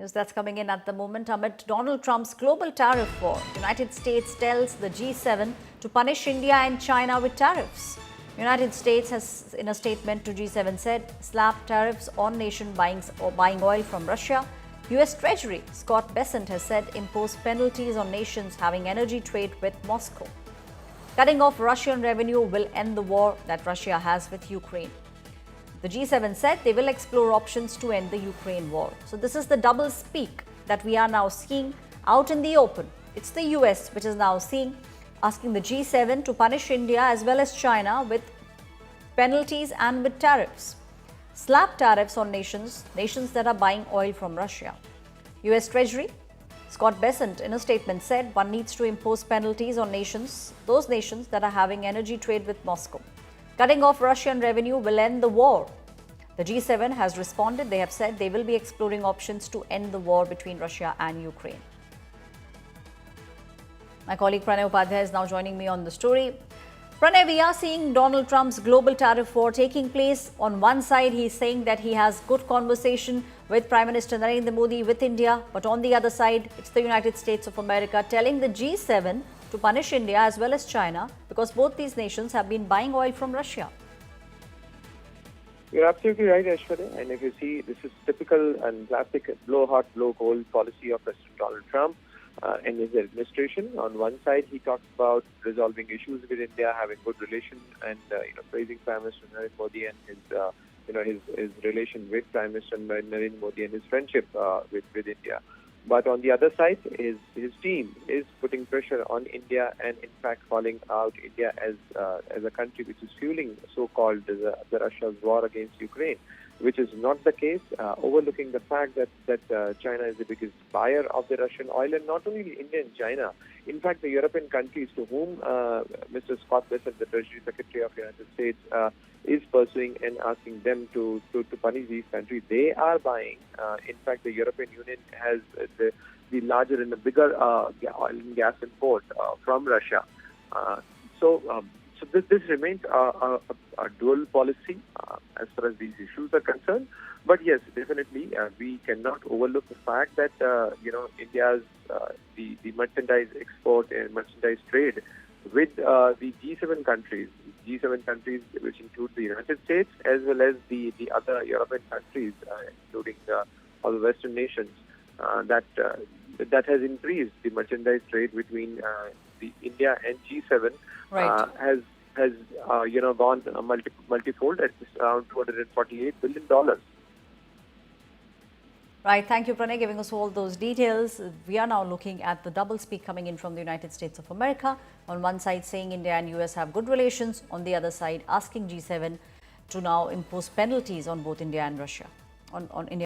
News that's coming in at the moment amid Donald Trump's global tariff war. United States tells the G7 to punish India and China with tariffs. United States has, in a statement to G7, said slap tariffs on nation buying oil from Russia. U.S. Treasury Scott Bessent has said impose penalties on nations having energy trade with Moscow. Cutting off Russian revenue will end the war that Russia has with Ukraine. The G7 said they will explore options to end the Ukraine war. So this is the double speak that we are now seeing out in the open. It's the US which is now asking the G7 to punish India as well as China with penalties and with tariffs. Slap tariffs on nations that are buying oil from Russia. US Treasury Scott Bessent in a statement said one needs to impose penalties on those nations that are having energy trade with Moscow. Cutting off Russian revenue will end the war. The G7 has responded. They have said they will be exploring options to end the war between Russia and Ukraine. My colleague Pranay Upadhyay is now joining me on the story. Pranay, we are seeing Donald Trump's global tariff war taking place. On one side, he's saying that he has good conversation with Prime Minister Narendra Modi with India. But on the other side, it's the United States of America telling the G7 to punish India as well as China because both these nations have been buying oil from Russia. You're absolutely right, Aishwarya. And if you see, this is typical and classic blow hot, blow cold policy of President Donald Trump and his administration. On one side, he talks about resolving issues with India, having good relations, and praising Prime Minister Narendra Modi and his relation with Prime Minister Narendra Modi and his friendship with India. But on the other side, his team is putting pressure on India and, in fact, calling out India as a country which is fueling so-called the Russia's war against Ukraine, which is not the case, overlooking the fact that China is the biggest buyer of the Russian oil, and not only India and China. In fact, the European countries to whom Mr. Scott Bessent, the Treasury Secretary of the United States, is pursuing and asking them to punish these countries, they are buying. In fact, the European Union has the larger and the bigger oil and gas import from Russia. So this remains a dual policy as far as these issues are concerned. But yes, definitely, we cannot overlook the fact that India's the merchandise export and merchandise trade with the G7 countries, which include the United States as well as the other European countries, including all the Western nations, that has increased the merchandise trade between the India and G7. Right. Has gone multifold at around $248 billion. Right. Thank you, Pranay, giving us all those details. We are now looking at the double speak coming in from the United States of America. On one side, saying India and US have good relations. On the other side, asking G7 to now impose penalties on both India and Russia, on India.